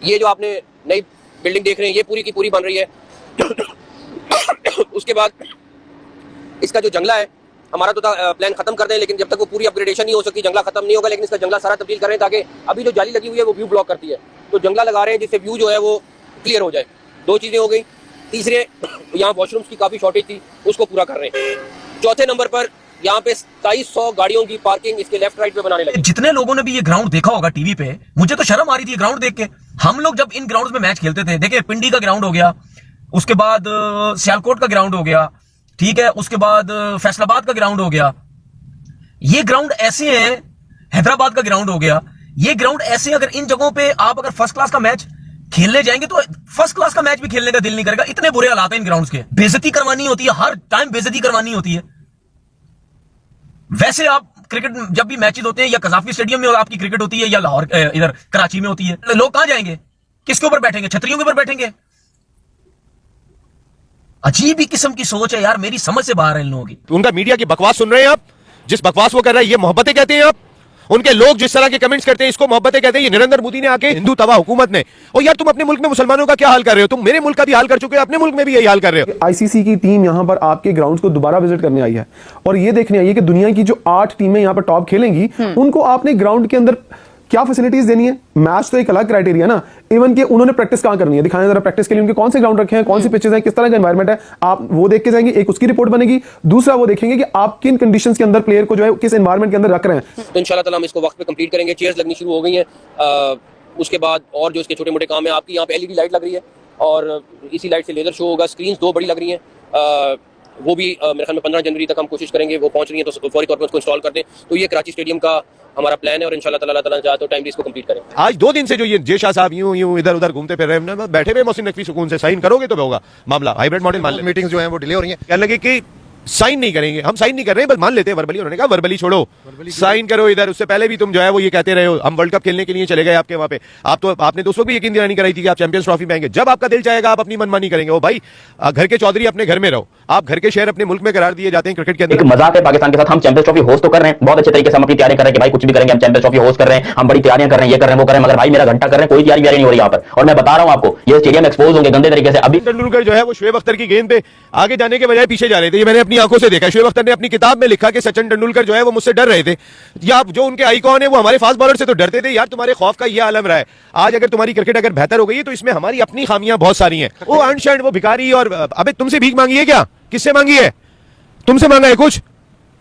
ये जो आपने नई बिल्डिंग देख रहे हैं ये पूरी की पूरी बन रही है। उसके बाद इसका जो जंगला है हमारा तो प्लान खत्म कर दें, लेकिन जब तक वो पूरी अपग्रेडेशन नहीं हो सकती जंगला खत्म नहीं होगा। लेकिन इसका जंगला सारा तब्दील करें ताकि अभी जो जाली लगी हुई है वो व्यू ब्लॉक करती है, तो जंगला लगा रहे हैं जिससे व्यू जो है वो क्लियर हो जाए। दो चीजें हो गई। तीसरे, यहाँ वॉशरूम्स की काफी शॉर्टेज थी, उसको पूरा कर रहे हैं। चौथे नंबर पर यहाँ पे 2700 गाड़ियों की पार्किंग इसके लेफ्ट राइट पे बनाने लगे। जितने लोगों ने भी ये ग्राउंड देखा होगा टीवी पे, मुझे तो शर्म आ रही थी ये ग्राउंड देख के। हम लोग जब इन ग्राउंड में मैच खेलते थे, देखिए पिंडी का ग्राउंड हो गया, उसके बाद सियालकोट का ग्राउंड हो गया, ठीक है, उसके बाद फैसलाबाद का ग्राउंड हो गया। ये ग्राउंड ऐसे हैं, हैदराबाद का ग्राउंड हो गया, ये ग्राउंड ऐसे, अगर इन जगहों पे आप अगर फर्स्ट क्लास का मैच खेलने जाएंगे तो फर्स्ट क्लास का मैच भी खेलने का दिल नहीं करेगा। इतने बुरे हालात हैं इन ग्राउंड्स के, बेइज्जती करवानी होती है, हर टाइम बेइज्जती करवानी होती है। वैसे आप क्रिकेट जब भी मैचेस होते हैं या कजाफी स्टेडियम में आपकी क्रिकेट होती है या लाहौर इधर कराची में होती है, लोग कहां जाएंगे, किसके ऊपर बैठेंगे, छतरियों के ऊपर बैठेंगे। अजीब ही किस्म की सोच है यार, मेरी समझ से बाहर है इन लोगों की। उनका मीडिया की बकवास सुन रहे हैं आप, जिस बकवास वो कर रहा है ये मोहब्बतें कहते हैं आप। उनके लोग जिस तरह के कमेंट्स करते हैं इसको मोहब्बतें कहते हैं। ये नरेंद्र मोदी ने आके हिंदू तबाह हुकूमत ने, और यार तुम अपने मुल्क में मुसलमानों का क्या हाल कर रहे हो, तुम मेरे मुल्क का भी हाल कर चुके हो, अपने मुल्क में भी यही हाल कर रहे हो। आईसीसी की टीम यहां पर आपके ग्राउंड्स को दोबारा विजिट करने आई है और ये देखने आई है कि दुनिया की जो 8 टीमें यहां पर टॉप खेलेंगी उनको आपने ग्राउंड के अंदर क्या फैसिलिटीज देनी है। मैच तो एक अलग क्राइटेरिया ना, इवन कि उन्होंने प्रैक्टिस कहां करनी है, दिखाएं जरा प्रैक्टिस के लिए उनके कौन से ग्राउंड रखे हैं, कौन सी पिचेस हैं, किस तरह का एनवायरमेंट है, आप वो देख के जाएंगे। एक उसकी रिपोर्ट बनेगी, दूसरा वो देखेंगे कि आप किन कंडीशंस के अंदर प्लेयर को जो है किस एनवायरमेंट के अंदर रख रहे हैं। तो इंशाल्लाह ताला हम इसको वक्त पे कंप्लीट करेंगे। चेयर्स लगनी शुरू हो गई हैं। उसके बाद और जो इसके छोटे मोटे काम है, आपकी यहाँ पे एलईडी लाइट लग रही है और इसी लाइट से लेजर शो होगा। स्क्रीन 2 बड़ी लग रही हैं, वो भी मेरे ख्याल में 15 जनवरी तक हम कोशिश करेंगे, वो पहुंच रही है तो फौरी तौर पर उसको इंस्टॉल कर दें। तो ये कराची स्टेडियम का हमारा प्लान है और इंशाल्लाह ताला चाहे तो टाइमली इसको कंप्लीट करें। आज 2 दिन से जो ये जेशा साहब यूं इधर उधर घूमते फिर रहे हैं, बैठे हुए मोहसिन नकवी सुकून से साइन करोगे तो होगा मामला। हाइब्रिड मॉडल मान मीटिंग्स जो हैं वो डिले हो रही हैं, कहने लगे कि साइन नहीं करेंगे, हम साइन नहीं कर रहे हैं, बस मान लेते हैं वर्बली। उन्होंने कहा वर्बली छोड़ो, साइन करो इधर। उससे पहले भी तुम जो है वो ये कहते रहे हो हम वर्ल्ड कप खेलने के लिए चले गए आपके वहां पे। आप तो आपने तो उस वक्त भी यकीन दिलानी कराई थी कि आप चैंपियंस ट्रॉफी में आएंगे। जब आपका दिल चाहेगा आप अपनी मनमानी करेंगे। ओ भाई, घर के चौधरी अपने घर में रहो, आप घर के शहर अपने मुल्क में करार दिए जाते हैं क्रिकेट के अंदर। मजाक है पाकिस्तान के साथ, हम चैंपियंस ट्रॉफी होस्ट तो कर रहे हैं, बहुत अच्छे तरीके से हम अपनी तैयारी कर रहे हैं कि भाई कुछ भी करेंगे, हम चैंपियंस ट्रॉफी होस्ट कर रहे हैं, हम बड़ी तैयारियां कर रहे हैं, ये कर रहे हैं वो कर रहे हैं, मगर भाई मेरा घंटा कर रहे हैं, कोई तैयारी नहीं हो रही यहाँ पर। और मैं बता रहा हूँ आपको, ये स्टेडियम एक्सपोज होंगे गंदे तरीके से। अभी तेंदुलकर जो है वो शुएब अख्तर की गेंद पे आगे जाने के बजाय पीछे जा रहे थे, ये मैंने अपनी आंखों से देखा। शुएब अख्तर ने अपनी किताब में लिखा कि सचिन तेंदुलकर जो है वो मुझसे डर रहे थे, या जो उनके आइकॉन है वो हमारे फास्ट बॉलर से तो डरते थे। यार तुम्हारे खौफ का ये आलम रहा है। आज अगर तुम्हारी क्रिकेट अगर बेहतर हो गई है तो इसमें हमारी अपनी खामियां बहुत सारी हैं। वो अनशर्ट, वो भिखारी, और अबे तुमसे भीख मांगी है क्या, किससे मांगी है, तुमसे मांगा है कुछ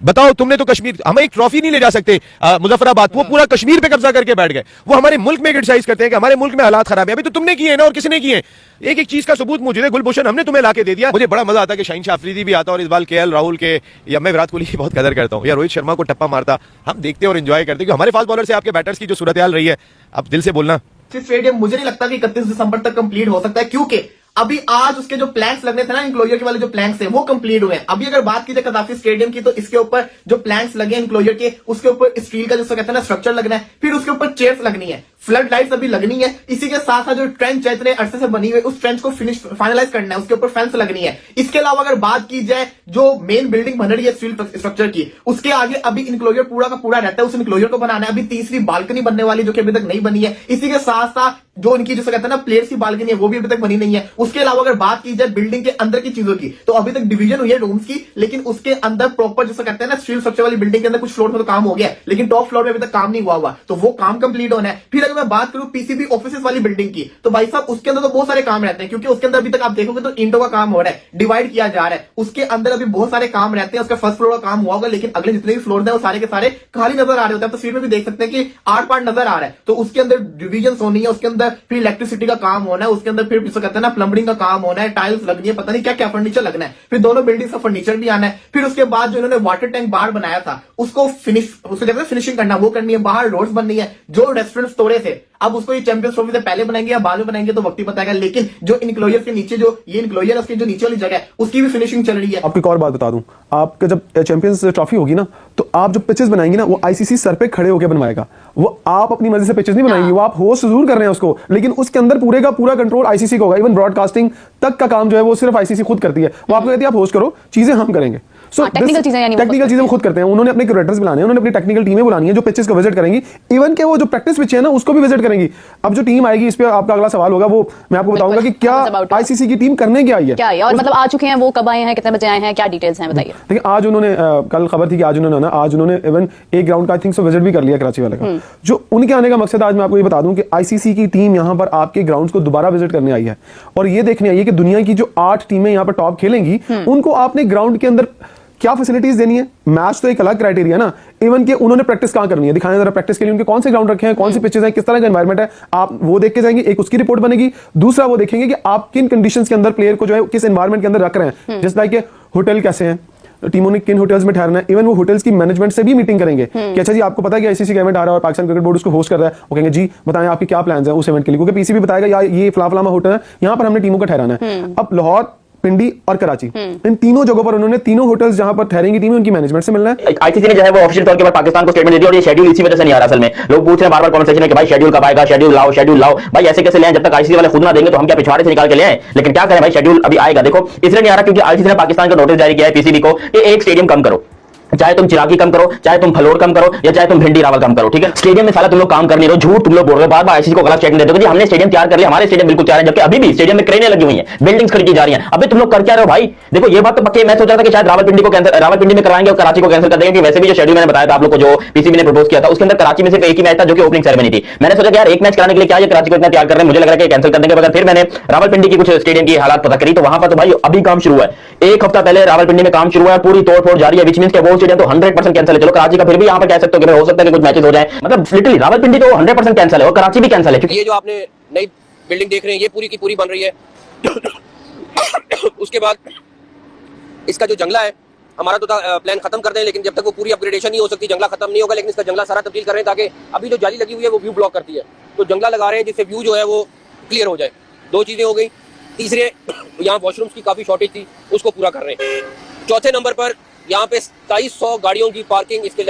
बताओ। तुमने तो कश्मीर, हम एक ट्रॉफी नहीं ले जा सकते मुजफ्फराबाद, वो पूरा कश्मीर पे कब्जा करके बैठ गए। वो हमारे मुल्क में क्रिटिसाइज करते हैं कि हमारे मुल्क में हालात खराब है। अभी तो तुमने किए ना, और किसने किए। एक एक चीज का सबूत मौजूद है। गुलभूषण हमने तुम्हें लाके दे दिया। मुझे बड़ा मजा आता है कि शाहीन शाह अफरीदी भी आता और इस बार केएल राहुल के, या मैं विराट कोहली की बहुत कदर करता हूँ, या रोहित शर्मा को टप्पा मारता हम देखते और एंजॉय करते, क्योंकि हमारे फास्ट बॉलर से आपके बैटर्स की जो सूरत हाल रही है, अब दिल से बोलना। स्टेडियम मुझे नहीं लगता कि 31 दिसंबर तक कंप्लीट हो सकता है, क्योंकि अभी आज उसके जो प्लैंक्स लगने थे ना, इनक्लोजर के वाले जो प्लैंक्स हैं वो कंप्लीट हुए हैं। अभी अगर बात की जाए कदाफी स्टेडियम की, तो इसके ऊपर जो प्लैंक्स लगे इनक्लोजर के, उसके ऊपर स्टील का जिसको कहते हैं ना स्ट्रक्चर लगना है, फिर उसके ऊपर चेयर्स लगनी है, फ्लड लाइट्स अभी लगनी है। इसी के साथ साथ जो ट्रेंच है इतने अरसे से बनी हुई, उस ट्रेंच को फाइनलाइज करना है, उसके ऊपर फेंस लगनी है। इसके अलावा अगर बात की जाए जो मेन बिल्डिंग बन रही है स्टील स्ट्रक्चर की, उसके आगे अभी इनक्लोजर पूरा का पूरा रहता है, उस इनक्लोजर को बनाना है। अभी तीसरी बालकनी बनने वाली जो कि अभी तक नहीं बनी है। इसी के साथ साथ जो इनकी जिसे कहते हैं ना प्लेयर्स की बालकनी है वो भी अभी तक बनी नहीं है। उसके अलावा अगर बात की जाए बिल्डिंग के अंदर की चीजों की, तो अभी तक डिवीजन हुई है रूम्स की, लेकिन उसके अंदर प्रॉपर जिसे कहते हैं ना स्टील स्ट्रक्चर वाली बिल्डिंग के अंदर कुछ फ्लोर में तो काम हो गया है, लेकिन टॉप फ्लोर में अभी तक काम नहीं हुआ, तो वो काम कंप्लीट होना है। फिर अगर मैं बात करूं पीसीबी ऑफिस वाली बिल्डिंग की, तो भाई साहब उसके अंदर तो बहुत सारे काम रहते हैं, क्योंकि उसके अंदर अभी तक आप देखोगे तो ईंटों का काम हो रहा है, डिवाइड किया जा रहा है, उसके अंदर अभी बहुत सारे काम रहते हैं। उसका फर्स्ट फ्लोर का काम हुआ होगा, लेकिन अगले जितने भी फ्लोर है वो सारे के सारे खाली नजर आ रहे होते हैं। तस्वीर में भी देख सकते हैं कि 8 पार्ट नजर आ रहा है, तो उसके अंदर डिवीजन होनी है, उसके अंदर फिर इलेक्ट्रिसिटी का काम होना है, उसके अंदर फिर जिसे कहते हैं ना प्लम्बिंग का काम होना है, टाइल्स लगनी है, पता नहीं क्या क्या फर्नीचर लगना है, फिर दोनों बिल्डिंग का फर्नीचर भी आना है। फिर उसके बाद जो इन्होंने वाटर टैंक बाहर बनाया था उसको फिनिशिंग करना, वो करनी है, बाहर रोड्स बननी है। जो रेस्टोरेंट तोड़े थे अब उसको ये चैंपियंस ट्रॉफी से पहले बनाएंगे या बाद में बनाएंगे तो वक्त ही बताएगा, लेकिन जो इनक्लोजर के नीचे जो ये इनक्लोजर है उसकी जो नीचे वाली जगह है उसकी भी फिनिशिंग चल रही है। आपको एक और बात बता दूं, आपका जब चैंपियंस ट्रॉफी होगी ना, तो आप जो पिचेस बनाएंगे ना वो आईसीसी सर पे खड़े होकर बनवाएगा। वो आप अपनी मर्जी से पिचेस नहीं बनाएंगे, वो आप होस्ट जरूर कर रहे हैं उसको, लेकिन उसके अंदर पूरे का पूरा कंट्रोल आईसीसी का होगा। इवन ब्रॉडकास्टिंग तक का काम जो है वो सिर्फ आईसीसी खुद करती है। वो आपको कहती है आप होस्ट करो, चीजें हम करेंगे। सो टेक्निकल चीजें यानी वो टेक्निकल चीजें वो खुद करते हैं। उन्होंने अपने क्यूरेटर्स बुलाने हैं, उन्होंने अपनी टेक्निकल टीमें बुलानी है जो पिचेस को विजिट करेंगी, इवन के वो जो प्रैक्टिस पिच है ना उसको भी विजिट करेंगी। अब जो टीम आएगी, इस पे आपका अगला सवाल होगा, वो मैं आपको बताऊंगा कि क्या आईसीसी की टीम करने क्या आई है, क्या है और मतलब आ चुके हैं वो, कब आए हैं, कितने बजे आए हैं, क्या डिटेल्स हैं बताइए। देखिए आज उन्होंने कल खबर थी कि आज उन्होंने इवन एक ग्राउंड का आई थिंक सो विजिट भी कर लिया कराची वाले का। जो उनके आने का मकसद आज मैं आपको ये बता दूं कि आईसीसी की टीम यहां पर आपके ग्राउंड्स को दोबारा विजिट करने आई है और ये देखने आई है कि दुनिया की जो 8 टीमें यहां पर टॉप खेलेंगी उनको आपने ग्राउंड के अंदर क्या फैसिलिटीज देनी है। मैच तो एक अलग क्राइटेरिया ना, इवन के उन्होंने प्रैक्टिस कहां करनी है, दिखाएं जरा प्रैक्टिस के लिए उनके कौन से ग्राउंड रखे हैं, कौन सी पिचेस हैं, किस तरह का एनवायरमेंट है, आप वो देख के जाएंगे, एक उसकी रिपोर्ट बनेगी। दूसरा वो देखेंगे कि आप किन कंडीशंस के अंदर प्लेयर को जो है किस एनवायरमेंट के अंदर रख रहे हैं, जैसे लाइक होटल कैसे हैं, टीमों ने किन होटल्स में ठहरना है, इवन वो होटल्स की मैनेजमेंट से भी मीटिंग करेंगे कि अच्छा जी आपको पता है कि आईसीसी का इवेंट आ रहा है और पाकिस्तान क्रिकेट बोर्ड उसको होस्ट कर रहा है, वो कहेंगे जी बताएं आपके क्या प्लान्स हैं उस इवेंट के लिए, क्योंकि पीसीबी बताएगा यार ये फलाफलामा होटल है, यहाँ पर हमने टीमों को ठहराना है। अब लाहौर, पिंडी और कराची, इन तीनों जगहों पर उन्होंने तीनों होटल्स जहां पर ठहरेंगी टीमें उनकी मैनेजमेंट से मिलना है। आईसीसी ने जो है वो ऑफिशियल तौर के बाद पाकिस्तान को स्टेटमेंट दे दिया और ये शेड्यूल इसी वजह से नहीं आ रहा। असल में लोग पूछ रहे हैं बार-बार कमेंट सेक्शन में कि भाई शेड्यूल कब आएगा, शेड्यूल लाओ। भाई ऐसे कैसे ले आए, जब तक आईसीसी वाले खुद ना देंगे तो हम क्या पिछवाड़े से निकाल के ले आए। लेकिन क्या करें भाई, शेड्यूल अभी आएगा। देखो इसलिए नहीं आ रहा क्योंकि आईसीसी ने पाकिस्तान को नोटिस जारी किया है पीसीबी को कि एक स्टेडियम कम करो, चाहे तुम चिरागी कम करो, चाहे तुम फलोर कम करो, या चाहे तुम भिंडी रावल कम करो, ठीक है। स्टेडियम में साला तुम लोग काम कर नहीं रहे हो, झूठ तुम लोग बोल रहे हो, बार-बार आईसीसी को गलत स्टेटमेंट देते हो कि हमने स्टेडियम तैयार कर लिया, हमारे स्टेडियम बिल्कुल तैयार है, जबकि अभी भी स्टेडियम में क्रेनें लगी हुई हैं, बिल्डिंग्स खड़ी की जा रही हैं। अभी तुम लोग कर क्या रहे हो भाई। देखो ये बात तो पक्की, मैं सोच रहा था कि शायद रावलपिंडी में करवाएंगे और कराची को कैंसिल कर देंगे, वैसे भी जो शेड्यूल मैंने बताया था आप लोग को, जो पीसीबी ने प्रपोज किया था, उसके अंदर कराची में सिर्फ एक ही मैच था जो कि ओपनिंग सेरेमनी थी। मैंने सोचा यार एक मैच कराने के लिए क्या ये कराची को इतना तैयार कर रहे हैं, मुझे लग रहा है कि कैंसिल कर देंगे। मगर फिर मैंने रावलपिंडी की कुछ स्टेडियम की हालात पता करी तो वहां पर तो भाई अभी काम शुरू है, एक हफ्ता पहले रावलपिंडी में काम शुरू हुआ है, पूरी तोड़-फोड़ जारी है, विच मींस कि वो स्टेडियम तो 100% कैंसिल है। चलो कराची का फिर भी यहां पर कह सकते हो कि हो सकता है कि कुछ मैचेस हो जाए, मतलब लिटरली रावलपिंडी तो 100% कैंसिल है और कराची भी कैंसिल है। ये जो आपने नई बिल्डिंग देख रहे हैं ये पूरी की पूरी बन रही है। उसके बाद इसका जो जंगला है, हमारा तो प्लान खत्म कर दें, लेकिन जब तक वो पूरी अपग्रेडेशन नहीं हो सकती जंगला खत्म नहीं होगा। लेकिन इसका जंगला सारा तब्दील कर रहे हैं ताकि अभी जो जाली लगी हुई है वो व्यू ब्लॉक करती है, तो जंगला लगा रहे हैं जिससे व्यू जो है वो क्लियर हो जाए। 2 चीजें हो गई। तीसरे, यहाँ वॉशरूम्स की काफी शॉर्टेज थी, उसको पूरा कर रहे हैं। चौथे नंबर पर यहाँ पे 2700 गाड़ियों की पार्किंग इसके